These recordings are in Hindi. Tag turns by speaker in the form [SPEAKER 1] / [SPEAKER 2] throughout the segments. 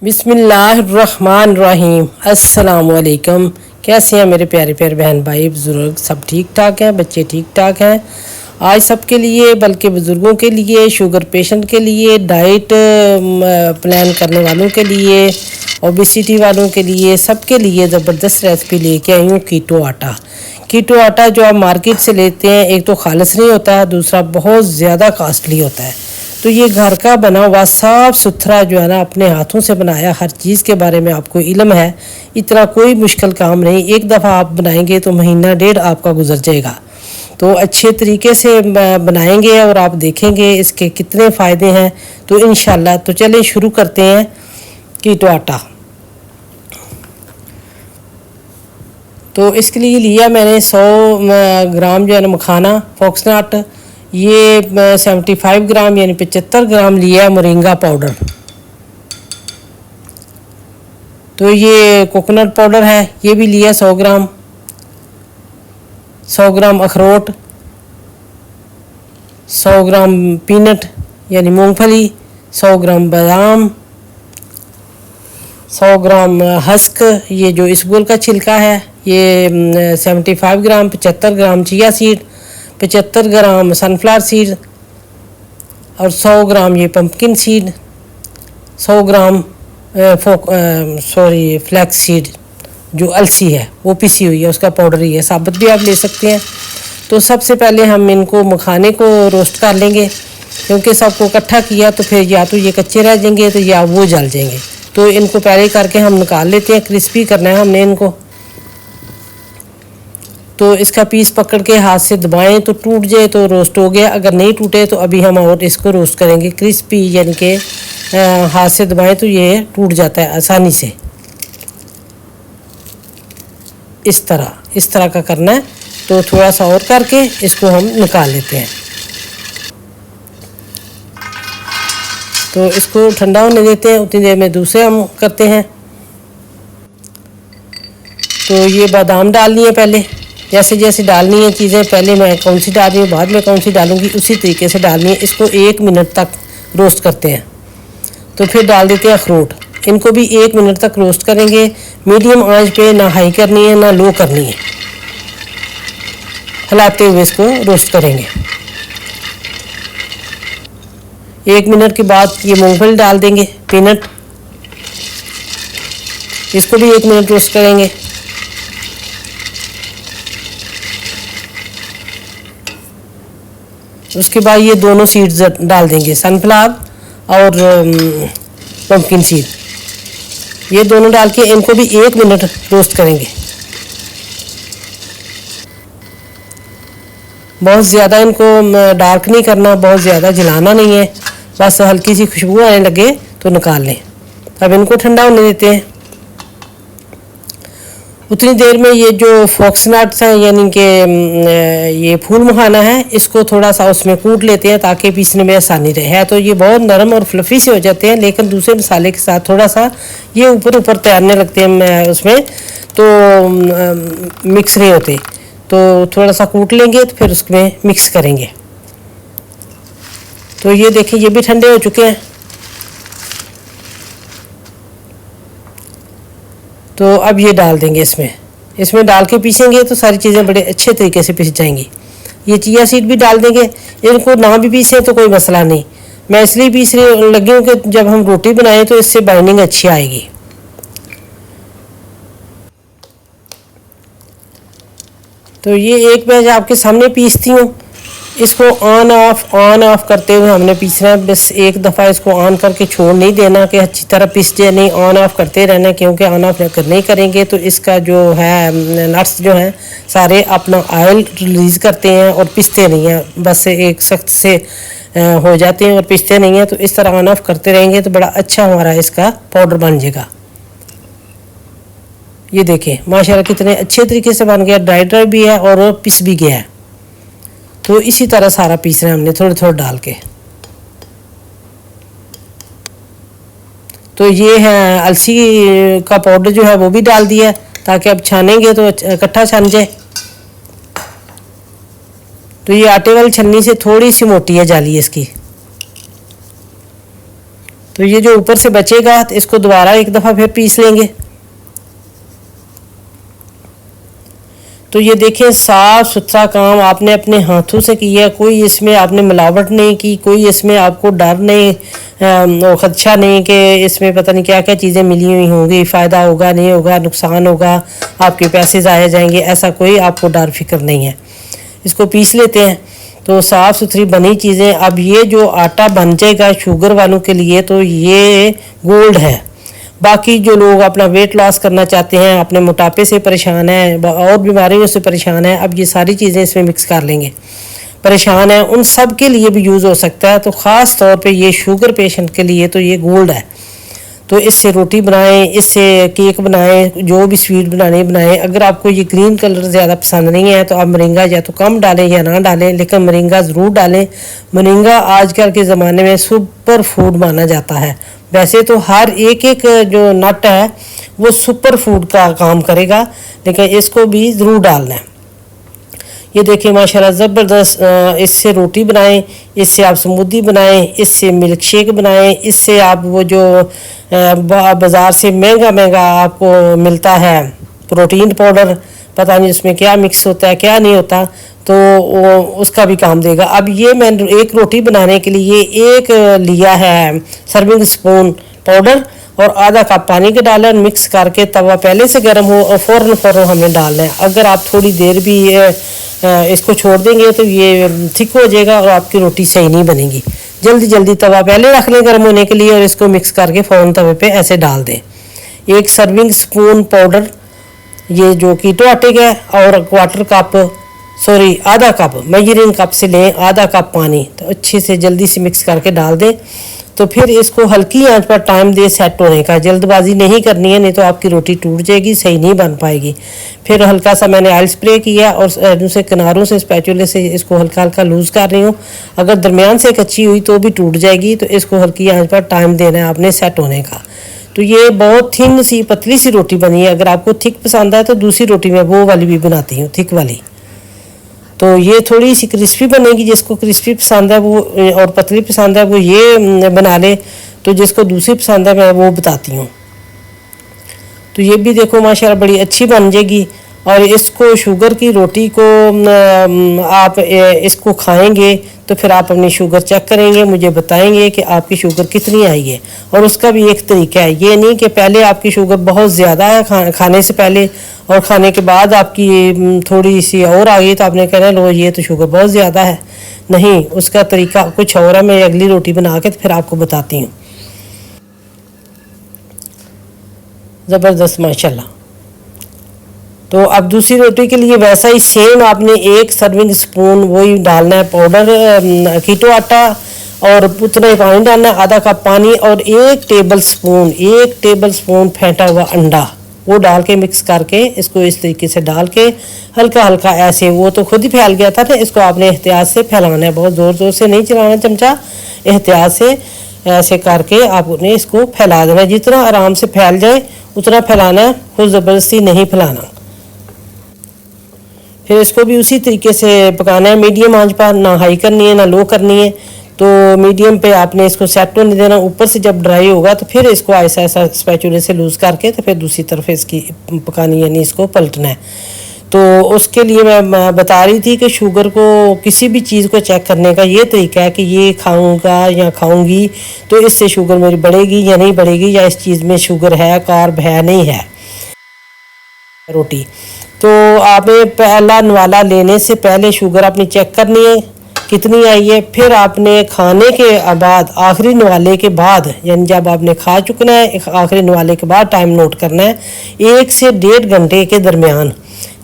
[SPEAKER 1] बिस्मिल्लाहिर्रहमानिर्रहीम। अस्सलामुअलैकुम। कैसे हैं मेरे प्यारे प्यारे बहन भाई बुज़ुर्ग? सब ठीक ठाक हैं, बच्चे ठीक ठाक हैं। आज सबके लिए, बल्कि बुज़ुर्गों के लिए, शुगर पेशेंट के लिए, डाइट प्लान करने वालों के लिए, ओबेसिटी वालों के लिए, सबके लिए ज़बरदस्त रेसिपी लेके आई हूँ। कीटो आटा। कीटो आटा जो आप मार्केट से लेते हैं, एक तो खालिश नहीं होता है, दूसरा बहुत ज़्यादा कॉस्टली होता है। तो ये घर का बना हुआ साफ़ सुथरा जो है ना, अपने हाथों से बनाया, हर चीज़ के बारे में आपको इल्म है। इतना कोई मुश्किल काम नहीं, एक दफ़ा आप बनाएंगे तो महीना डेढ़ आपका गुजर जाएगा। तो अच्छे तरीके से बनाएंगे और आप देखेंगे इसके कितने फ़ायदे हैं। तो इंशाल्लाह तो चलें शुरू करते हैं। कीटो आटा तो इसके लिए लिया मैंने 100 ग्राम जो है ना मखाना फॉक्सनट। ये 75 ग्राम यानी 75 ग्राम लिया है मोरिंगा पाउडर। तो ये कोकोनट पाउडर है, ये भी लिया 100 ग्राम। 100 ग्राम अखरोट, 100 ग्राम पीनट यानी मूंगफली, 100 ग्राम बादाम, 100 ग्राम हस्क, ये जो इसबगोल का छिलका है। ये 75 ग्राम, 75 ग्राम चिया सीड, 75 ग्राम सनफ्लावर सीड और 100 ग्राम ये पंपकिन सीड, 100 ग्राम फ्लैक्स सीड जो अलसी है वो पिसी हुई है, उसका पाउडर ही है, साबुत भी आप ले सकते हैं। तो सबसे पहले हम इनको मखाने को रोस्ट कर लेंगे, क्योंकि सबको इकट्ठा किया तो फिर या तो ये कच्चे रह जाएंगे तो या वो जल जाएंगे। तो इनको पहले करके हम निकाल लेते हैं। क्रिस्पी करना है हमने इनको। तो इसका पीस पकड़ के हाथ से दबाएं तो टूट जाए तो रोस्ट हो गया, अगर नहीं टूटे तो अभी हम और इसको रोस्ट करेंगे क्रिस्पी, यानी कि हाथ से दबाएं तो ये टूट जाता है आसानी से। इस तरह का करना है। तो थोड़ा सा और करके इसको हम निकाल लेते हैं। तो इसको ठंडा होने देते हैं, उतनी देर में दूसरे हम करते हैं। तो ये बादाम डालनी है पहले, जैसे जैसे डालनी है चीज़ें, पहले मैं कौन सी डाल रही हूँ, बाद में कौन सी डालूंगी, उसी तरीके से डालनी है। इसको 1 मिनट तक रोस्ट करते हैं। तो फिर डाल देते हैं अखरोट, इनको भी 1 मिनट तक रोस्ट करेंगे। मीडियम आंच पे, ना हाई करनी है ना लो करनी है, हिलाते हुए इसको रोस्ट करेंगे। 1 मिनट के बाद ये मूंगफली डाल देंगे, पीनट, इसको भी 1 मिनट रोस्ट करेंगे। उसके बाद ये दोनों सीड्स डाल देंगे, सनफ्लावर और पंपकिन सीड, ये दोनों डाल के इनको भी 1 मिनट रोस्ट करेंगे। बहुत ज़्यादा इनको डार्क नहीं करना, बहुत ज़्यादा जलाना नहीं है, बस हल्की सी खुशबू आने लगे तो निकाल लें। अब इनको ठंडा होने देते हैं। उतनी देर में ये जो फॉक्सनट्स हैं, यानी कि ये फूल मखाना है, इसको थोड़ा सा उसमें कूट लेते हैं ताकि पीसने में आसानी रहे। है तो ये बहुत नरम और फ्लफ़ी से हो जाते हैं, लेकिन दूसरे मसाले के साथ थोड़ा सा ये ऊपर ऊपर तैरने लगते हैं उसमें, तो मिक्स नहीं होते। तो थोड़ा सा कूट लेंगे तो फिर उसमें मिक्स करेंगे। तो ये देखिए, ये भी ठंडे हो चुके हैं। तो अब ये डाल देंगे इसमें डाल के पीसेंगे तो सारी चीज़ें बड़े अच्छे तरीके से पीस जाएंगी। ये चिया सीड भी डाल देंगे, इनको ना भी पीसें तो कोई मसला नहीं। मैं इसलिए पीस रही लगी हूँ कि जब हम रोटी बनाएं तो इससे बाइंडिंग अच्छी आएगी। तो ये एक बैच आपके सामने पीसती हूँ। इसको ऑन ऑफ करते हुए हमने पीसना है। बस एक दफ़ा इसको ऑन करके छोड़ नहीं देना कि अच्छी तरह पिस जाए, नहीं, ऑन ऑफ करते रहना, क्योंकि ऑन ऑफ नहीं करेंगे तो इसका जो है नट्स जो हैं सारे अपना ऑयल रिलीज़ करते हैं और पिसते नहीं हैं, बस एक सख्त से हो जाते हैं और पिसते नहीं हैं। तो इस तरह ऑन ऑफ करते रहेंगे तो बड़ा अच्छा हमारा इसका पाउडर बन जाएगा। ये देखें माशाल्लाह कितने अच्छे तरीके से बन गया, ड्राई भी है और पिस भी गया है। तो इसी तरह सारा पीसना है हमने, थोड़े थोड़े डाल के। तो ये है अलसी का पाउडर जो है वो भी डाल दिया, ताकि अब छानेंगे तो इकट्ठा छन जाए। तो ये आटे वाली छन्नी से थोड़ी सी मोटी है जाली इसकी। तो ये जो ऊपर से बचेगा तो इसको दोबारा एक दफ़ा फिर पीस लेंगे। तो ये देखें साफ़ सुथरा काम आपने अपने हाथों से किया, कोई इसमें आपने मिलावट नहीं की, कोई इसमें आपको डर नहीं, खदशा नहीं कि इसमें पता नहीं क्या क्या चीज़ें मिली हुई होंगी, फ़ायदा होगा नहीं होगा, नुकसान होगा, आपके पैसे ज़ाया जाएंगे, ऐसा कोई आपको डर फिक्र नहीं है। इसको पीस लेते हैं। तो साफ़ सुथरी बनी चीज़ें। अब ये जो आटा बन जाएगा शुगर वालों के लिए तो ये गोल्ड है। बाकी जो लोग अपना वेट लॉस करना चाहते हैं, अपने मोटापे से परेशान हैं और बीमारियों से परेशान हैं, अब ये सारी चीज़ें इसमें मिक्स कर लेंगे, परेशान है उन सब के लिए भी यूज़ हो सकता है। तो ख़ास तौर पे ये शुगर पेशेंट के लिए तो ये गोल्ड है। तो इससे रोटी बनाएं, इससे केक बनाएं, जो भी स्वीट बनाने बनाएं। अगर आपको ये ग्रीन कलर ज़्यादा पसंद नहीं है तो आप मोरिंगा या तो कम डालें या ना डालें, लेकिन मोरिंगा ज़रूर डालें। मोरिंगा आजकल के ज़माने में सुपर फूड माना जाता है। वैसे तो हर एक एक जो नट है वो सुपर फूड का काम करेगा, लेकिन इसको भी ज़रूर डालना है। ये देखिए माशाल्लाह ज़बरदस्त। इससे रोटी बनाएं, इससे आप स्मूदी बनाएं, इससे मिल्क शेक बनाएं, इससे आप वो जो बाज़ार से महंगा महंगा आपको मिलता है प्रोटीन पाउडर, पता नहीं उसमें क्या मिक्स होता है क्या नहीं होता, तो वो उसका भी काम देगा। अब ये मैंने एक रोटी बनाने के लिए एक लिया है सर्विंग स्पून पाउडर और आधा कप पानी के डाला, मिक्स करके तवा पहले से गर्म हो और फ़ौरन हमें डालना है। अगर आप थोड़ी देर भी इसको छोड़ देंगे तो ये थिक हो जाएगा और आपकी रोटी सही नहीं बनेगी। जल्दी जल्दी तवा पहले रख लें गर्म होने के लिए और इसको मिक्स करके फ़ौरन तवे पे ऐसे डाल दें। एक सर्विंग स्पून पाउडर ये जो कीटो आटे का और आधा कप मेजरिंग कप से लें, आधा कप पानी, तो अच्छे से जल्दी से मिक्स करके डाल दें। तो फिर इसको हल्की आंच पर टाइम दे सेट होने का, जल्दबाजी नहीं करनी है, नहीं तो आपकी रोटी टूट जाएगी, सही नहीं बन पाएगी। फिर हल्का सा मैंने ऑयल स्प्रे किया और दूसरे किनारों से स्पैचुले से इसको हल्का हल्का लूज़ कर रही हूँ। अगर दरमियान से कच्ची हुई तो भी टूट जाएगी, तो इसको हल्की आंच पर टाइम देना है आपने सेट होने का। तो ये बहुत थिन सी पतली सी रोटी बनी है। अगर आपको थिक पसंद है तो दूसरी रोटी मैं वो वाली भी बनाती हूँ, थिक वाली। तो ये थोड़ी सी क्रिस्पी बनेगी, जिसको क्रिस्पी पसंद है वो और पतली पसंद है वो ये बना ले, तो जिसको दूसरी पसंद है मैं वो बताती हूँ। तो ये भी देखो माशाल्लाह बड़ी अच्छी बन जाएगी। और इसको शुगर की रोटी को आप इसको खाएंगे तो फिर आप अपनी शुगर चेक करेंगे, मुझे बताएंगे कि आपकी शुगर कितनी आई है। और उसका भी एक तरीका है, ये नहीं कि पहले आपकी शुगर बहुत ज़्यादा है खाने से पहले और खाने के बाद आपकी थोड़ी सी और आ गई तो आपने कहना लो ये तो शुगर बहुत ज़्यादा है। नहीं, उसका तरीका कुछ और है। मैं अगली रोटी बना के तो फिर आपको बताती हूँ। ज़बरदस्त माशाल्लाह। तो अब दूसरी रोटी के लिए वैसा ही सेम आपने एक सर्विंग स्पून वही डालना है पाउडर कीटो आटा और उतना ही पानी डालना है, आधा कप पानी और एक टेबल स्पून फेंटा हुआ अंडा वो डाल के मिक्स करके इसको इस तरीके से डाल के हल्का हल्का ऐसे, वो तो खुद ही फैल गया था ना, इसको आपने एहतियात से फैलाना है, बहुत ज़ोर ज़ोर से नहीं चलाना चमचा, एहतियात से ऐसे करके आप उन्हें इसको फैला देना। जितना आराम से फैल जाए उतना फैलाना है, खुद ज़बरदस्ती नहीं फैलाना। फिर इसको भी उसी तरीके से पकाना है, मीडियम आंच पर, ना हाई करनी है ना लो करनी है। तो मीडियम पे आपने इसको सेट होने देना। ऊपर से जब ड्राई होगा तो फिर इसको ऐसा ऐसा स्पैचुले से लूज़ करके तो फिर दूसरी तरफ इसकी पकानी यानी इसको पलटना है। तो उसके लिए मैं बता रही थी कि शुगर को किसी भी चीज़ को चेक करने का ये तरीका है कि ये खाऊंगा या खाऊंगी तो इससे शुगर मेरी बढ़ेगी या नहीं बढ़ेगी, या इस चीज़ में शुगर है, कार्ब है नहीं है। रोटी तो आपने पहला नवाला लेने से पहले शुगर अपनी चेक करनी है कितनी आई है। फिर आपने खाने के बाद आखिरी नवाले के बाद, यानी जब आपने खा चुकना है आखिरी नवाले के बाद टाइम नोट करना है 1 से 1.5 घंटे के दरमियान,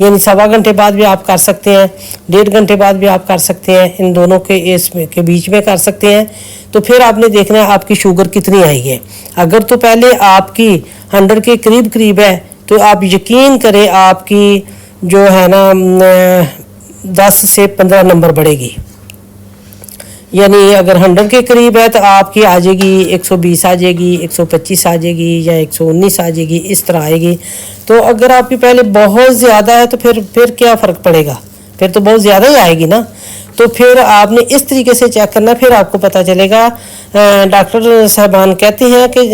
[SPEAKER 1] यानी 1.25 घंटे बाद भी आप कर सकते हैं, 1.5 घंटे बाद भी आप कर सकते हैं, इन दोनों के बीच में कर सकते हैं। तो फिर आपने देखना है आपकी शुगर कितनी आई है। अगर तो पहले आपकी 100 के करीब है तो आप यकीन करें आपकी जो है ना 10 से 15 नंबर बढ़ेगी। यानी अगर 100 के करीब है तो आपकी आ जाएगी 120 आ जाएगी, 125 आ जाएगी या 119 आ जाएगी, इस तरह आएगी। तो अगर आपकी पहले बहुत ज़्यादा है तो फिर क्या फ़र्क पड़ेगा, फिर तो बहुत ज़्यादा ही आएगी ना। तो फिर आपने इस तरीके से चेक करना, फिर आपको पता चलेगा। डॉक्टर साहबान कहते हैं कि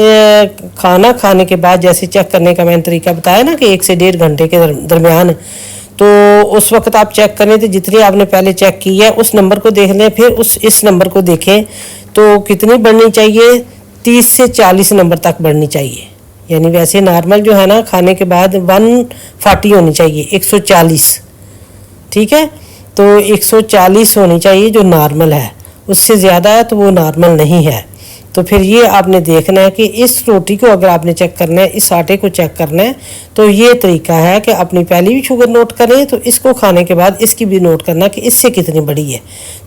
[SPEAKER 1] खाना खाने के बाद जैसे चेक करने का मैंने तरीका बताया ना कि 1 से 1.5 घंटे के दरमियान, तो उस वक्त आप चेक करें तो जितनी आपने पहले चेक की है उस नंबर को देख लें, फिर इस नंबर को देखें तो कितनी बढ़नी चाहिए, 30 से 40 नंबर तक बढ़नी चाहिए। यानी वैसे नॉर्मल जो है ना खाने के बाद 140 होनी चाहिए, 140, ठीक है। तो 140 होनी चाहिए जो नॉर्मल है, उससे ज़्यादा है तो वो नॉर्मल नहीं है। तो फिर ये आपने देखना है कि इस रोटी को अगर आपने चेक करना है, इस आटे को चेक करना है, तो ये तरीका है कि अपनी पहली भी शुगर नोट करें, तो इसको खाने के बाद इसकी भी नोट करना कि इससे कितनी बड़ी है।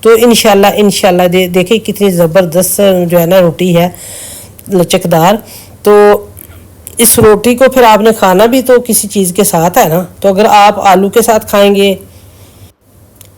[SPEAKER 1] तो इंशाल्लाह देखिए कितनी ज़बरदस्त जो है ना रोटी है, लचकदार। तो इस रोटी को फिर आपने खाना भी तो किसी चीज़ के साथ है ना, तो अगर आप आलू के साथ खाएंगे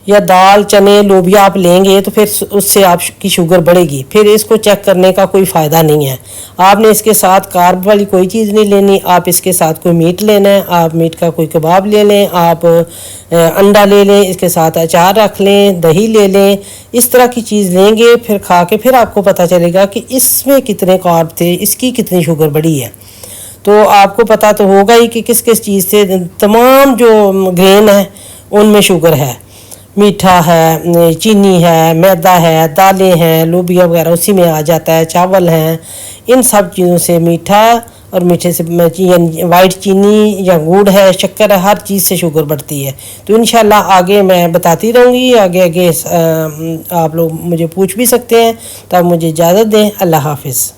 [SPEAKER 1] या दाल चने लोबिया आप लेंगे तो फिर उससे आपकी शुगर बढ़ेगी। फिर इसको चेक करने का कोई फ़ायदा नहीं है। आपने इसके साथ कार्ब वाली कोई चीज़ नहीं लेनी, आप इसके साथ कोई मीट लेना है, आप मीट का कोई कबाब ले लें, आप अंडा ले लें, इसके साथ अचार रख लें, दही ले लें, इस तरह की चीज़ लेंगे। फिर खा के फिर आपको पता चलेगा कि इसमें कितने कार्ब थे, इसकी कितनी शुगर बढ़ी है। तो आपको पता तो होगा ही कि किस किस चीज़ से, तमाम जो ग्रेन है उनमें शुगर है, मीठा है, चीनी है, मैदा है, दालें हैं, लोबिया वगैरह उसी में आ जाता है, चावल हैं, इन सब चीज़ों से मीठा और मीठे से वाइट चीनी या गुड़ है, शक्कर है, हर चीज़ से शुगर बढ़ती है। तो इंशाल्लाह आगे मैं बताती रहूँगी, आगे आप लोग मुझे पूछ भी सकते हैं। तो आप मुझे इजाज़त दें। अल्लाह हाफिज़।